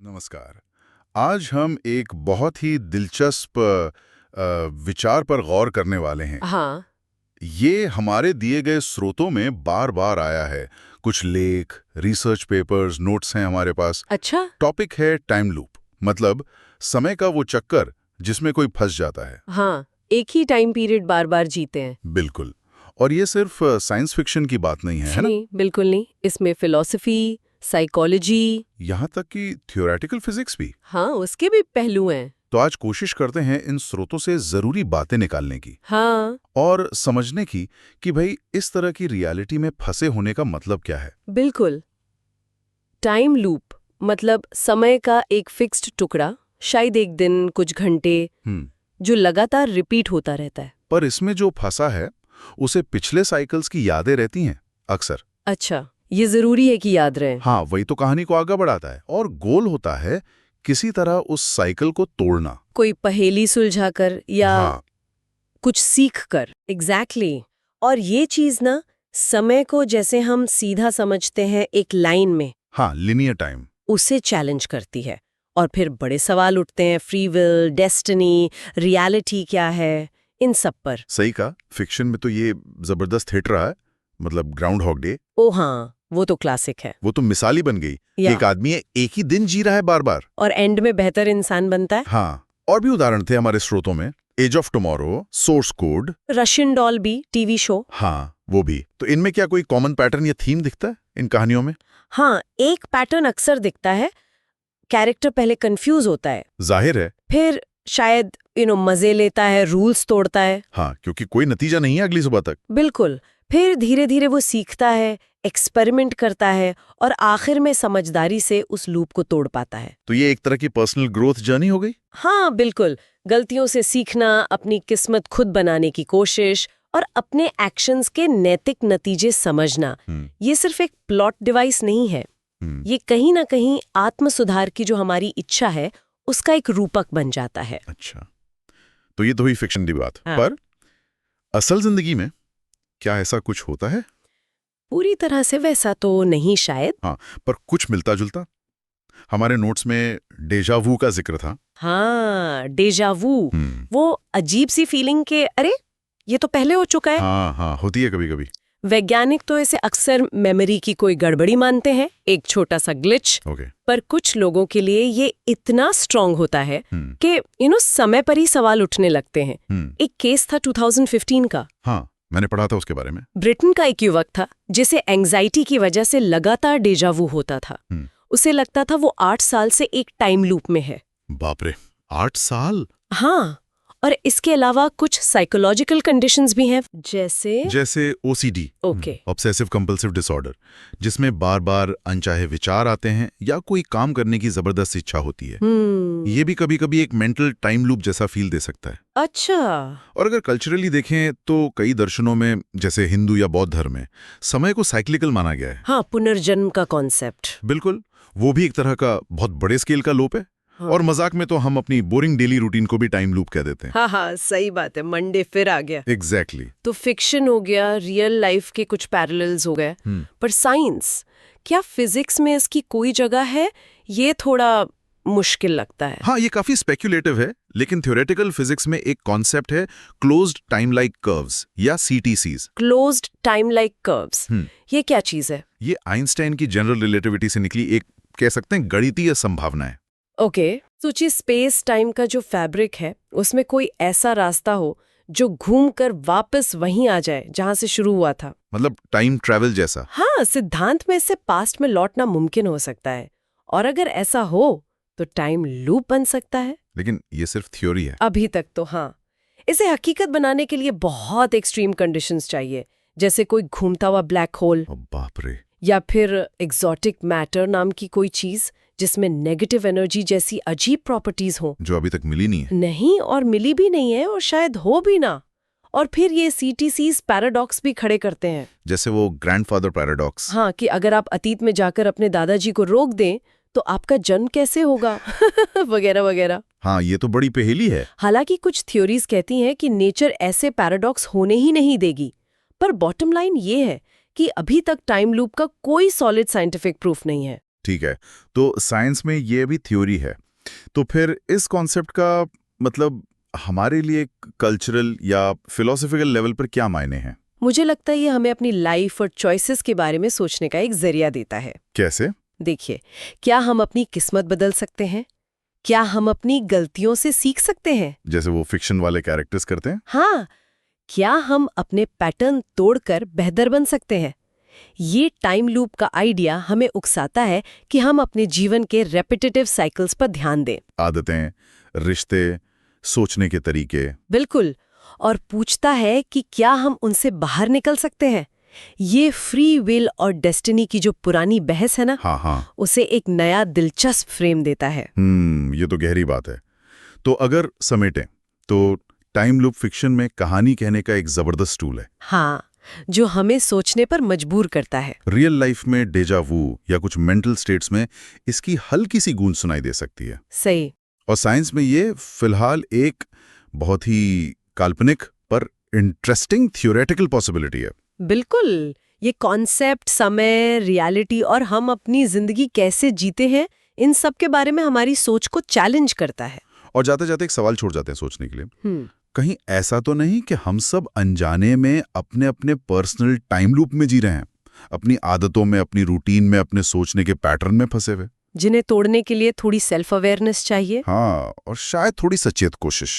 नमस्कार। आज हम एक बहुत ही दिलचस्प विचार पर गौर करने वाले हैं। हाँ। ये हमारे दिए गए स्रोतों में बार बार आया है। कुछ लेख, रिसर्च पेपर्स, नोट्स हैं हमारे पास। अच्छा। टॉपिक है टाइम लूप, मतलब समय का वो चक्कर जिसमें कोई फंस जाता है। हाँ, एक ही टाइम पीरियड बार बार जीते हैं। बिल्कुल। और ये सिर्फ साइंस फिक्शन की बात नहीं है ना? नहीं, बिल्कुल नहीं। इसमें फिलॉसफी, साइकोलॉजी, यहाँ तक कि थ्योरेटिकल फिजिक्स भी। हाँ, उसके भी पहलू हैं। तो आज कोशिश करते हैं इन स्रोतों से जरूरी बातें निकालने की हाँ, और समझने की कि भाई इस तरह की रियलिटी में फंसे होने का मतलब क्या है। बिल्कुल। टाइम लूप मतलब समय का एक फिक्स्ड टुकड़ा, शायद एक दिन, कुछ घंटे, जो लगातार रिपीट होता रहता है। पर इसमें जो फंसा है उसे पिछले साइकिल्स की यादें रहती हैं अक्सर। अच्छा, ये जरूरी है कि याद रहे। हाँ, वही तो कहानी को आगे बढ़ाता है और गोल होता है किसी तरह उस साइकिल को तोड़ना। कोई पहेली सुलझाकर या हाँ, कुछ सीख कर। एग्जैक्टली। और ये चीज ना, समय को जैसे हम सीधा समझते हैं एक लाइन में, हाँ, लिनियर टाइम। उसे चैलेंज करती है। और फिर बड़े सवाल उठते हैं, फ्री विल, डेस्टिनी, रियलिटी क्या है, इन सब पर। सही कहा, फिक्शन में तो ये जबरदस्त हिट रहा है। मतलब ग्राउंड हॉग डे, ओ हाँ, वो तो क्लासिक है। वो तो मिसाल ही बन गई। या। एक आदमी एक ही दिन जी रहा है बार बार। और एंड में बेहतर इंसान बनता है। हाँ, और भी उदाहरण थे हमारे स्रोतों में। Edge of tomorrow, source code. Russian doll भी, टीवी शो। हाँ, वो भी। तो इनमें क्या कोई कॉमन पैटर्न या थीम दिखता है इन कहानियों में? हाँ, एक पैटर्न अक्सर दिखता है। कैरेक्टर पहले कंफ्यूज होता है, जाहिर है। फिर शायद मजे लेता है, रूल्स तोड़ता है। हाँ, क्योंकि कोई नतीजा नहीं है अगली सुबह तक। बिल्कुल। फिर धीरे धीरे वो सीखता है, एक्सपेरिमेंट करता है और आखिर में समझदारी से उस लूप को तोड़ पाता है। तो ये एक तरह की पर्सनल ग्रोथ जर्नी हो गई। हाँ, बिल्कुल। गलतियों से सीखना, अपनी किस्मत खुद बनाने की कोशिश और अपने एक्शंस के नैतिक नतीजे समझना, ये सिर्फ एक प्लॉट डिवाइस नहीं है। ये कहीं ना कहीं आत्म सुधार की जो हमारी इच्छा है, उसका एक रूपक बन जाता है। अच्छा, तो ये तो हुई फिक्शन की बात। हाँ। पर असल जिंदगी में क्या ऐसा कुछ होता है? पूरी तरह से वैसा तो नहीं शायद। हाँ, पर कुछ मिलता जुलता। हमारे नोट्स में डेजा वू का जिक्र था। हाँ, डेजा वू। वो अजीब सी फीलिंग के अरे ये तो पहले हो चुका है। हाँ हाँ, होती है कभी कभी। वैज्ञानिक तो इसे अक्सर मेमोरी की कोई गड़बड़ी मानते हैं, एक छोटा सा ग्लिच। ओके। पर कुछ लोगों के लिए ये इतना स्ट्रांग होता है कि समय पर ही सवाल उठने लगते हैं। एक केस था 2015 का। हाँ, मैंने पढ़ा था उसके बारे में। ब्रिटेन का एक युवक था जिसे एंग्जाइटी की वजह से लगातार डेजावू होता था। उसे लगता था वो 8 साल से एक टाइम लूप में है। बाप रे, 8 साल? हाँ, और इसके अलावा कुछ साइकोलॉजिकल कंडीशंस भी हैं, जैसे OCD, okay, obsessive compulsive disorder, जिसमें बार बार अनचाहे विचार आते हैं या कोई काम करने की जबरदस्त इच्छा होती है। ये भी कभी कभी एक मेंटल टाइम लूप जैसा फील दे सकता है। अच्छा। और अगर कल्चरली देखें तो कई दर्शनों में, जैसे हिंदू या बौद्ध धर्म में, समय को साइक्लिकल माना गया है। हाँ, पुनर्जन्म का कॉन्सेप्ट। बिल्कुल, वो भी एक तरह का बहुत बड़े स्केल का लूप है। हाँ। और मजाक में तो हम अपनी बोरिंग डेली रूटीन को भी टाइम लूप कह देते हैं। हाँ हाँ, सही बात है, मंडे फिर आ गया। एग्जैक्टली। तो फिक्शन हो गया, रियल लाइफ के कुछ पैरेलल्स हो गए। पर साइंस, क्या फिजिक्स में इसकी कोई जगह है? ये थोड़ा मुश्किल लगता है। हाँ, ये काफी स्पेक्युलेटिव है, लेकिन थ्योरेटिकल फिजिक्स में एक कॉन्सेप्ट है क्लोज्ड टाइम लाइक कर्व्स या सीटीसीज। क्लोज्ड टाइम लाइक कर्व्स, ये क्या चीज है? ये आइंस्टाइन की जनरल रिलेटिविटी से निकली एक, कह सकते हैं, गणितीय संभावना है। ओके, सोचिए स्पेस टाइम का जो फैब्रिक है, उसमें कोई ऐसा रास्ता हो जो घूमकर वापस वहीं आ जाए जहां से शुरू हुआ था। मतलब टाइम ट्रैवल जैसा। हाँ, सिद्धांत में इससे पास्ट में लौटना मुमकिन हो सकता है। और अगर ऐसा हो तो टाइम लूप बन सकता है। लेकिन ये सिर्फ थ्योरी है अभी तक तो। हाँ, इसे हकीकत बनाने के लिए बहुत एक्सट्रीम कंडीशंस चाहिए, जैसे कोई घूमता हुआ ब्लैक होल। बाप रे। या फिर एग्जॉटिक मैटर नाम की कोई चीज जिसमें नेगेटिव एनर्जी जैसी अजीब प्रॉपर्टीज हो, जो अभी तक मिली नहीं है। नहीं, और मिली भी नहीं है और शायद हो भी ना। और फिर ये सीटीसीज पैराडॉक्स भी खड़े करते हैं, जैसे वो ग्रैंडफादर पैराडॉक्स। हाँ, कि अगर आप अतीत में जाकर अपने दादाजी को रोक दें तो आपका जन्म कैसे होगा वगैरह वगैरह। हाँ, ये तो बड़ी पहेली है। हालांकि कुछ थ्योरीज कहती हैं कि नेचर ऐसे पैराडॉक्स होने ही नहीं देगी। पर बॉटम लाइन ये है कि अभी तक टाइम लूप का कोई सॉलिड साइंटिफिक प्रूफ नहीं है। ठीक है, तो साइंस में ये भी थ्योरी है, तो फिर इस कॉन्सेप्ट का मतलब हमारे लिए कल्चरल या फिलोसॉफिकल लेवल पर क्या मायने हैं? मुझे लगता है ये हमें अपनी लाइफ और चॉइसेस के बारे में सोचने का एक जरिया देता है। कैसे? देखिए, क्या हम अपनी किस्मत बदल सकते हैं? क्या हम अपनी गलतियों से सीख सकते हैं? जैसे वो फिक्शन वाले कैरेक्टर्स करते हैं? हाँ, क्या हम अपने पैटर्न तोड़कर बेहतर बन सकते हैं? ये टाइम लूप का आइडिया हमें उकसाता है कि हम अपने जीवन के रेपिटेटिव साइकिल्स पर ध्यान दें। आदतें, रिश्ते, सोचने के तरीके। बिल्कुल, और पूछता है कि क्या हम उनसे बाहर निकल सकते हैं? ये फ्री विल और डेस्टिनी की जो पुरानी बहस है ना, हाँ, उसे एक नया दिलचस्प फ्रेम देता है। ये तो गहरी बात है। तो अगर समेटें तो टाइम लूप फिक्शन में कहानी कहने का एक जबरदस्त टूल है। हाँ, जो हमें सोचने पर मजबूर करता है। रियल लाइफ में डेजा वू या कुछ मेंटल स्टेट्स में इसकी हल्की सी गूंज सुनाई दे सकती है। सही। और साइंस में ये फिलहाल एक बहुत ही काल्पनिक पर इंटरेस्टिंग थ्योरेटिकल पॉसिबिलिटी है। बिल्कुल, ये कॉन्सेप्ट समय, रियलिटी और हम अपनी जिंदगी कैसे जीते हैं, इन सब के बारे में हमारी सोच को चैलेंज करता है। और जाते जाते एक सवाल छोड़ जाते हैं सोचने के लिए, कहीं ऐसा तो नहीं कि हम सब अनजाने में अपने अपने पर्सनल टाइम लूप में जी रहे हैं, अपनी आदतों में, अपनी रूटीन में, अपने सोचने के पैटर्न में फंसे हुए, जिन्हें तोड़ने के लिए थोड़ी सेल्फ अवेयरनेस चाहिए। हाँ, और शायद थोड़ी सचेत कोशिश।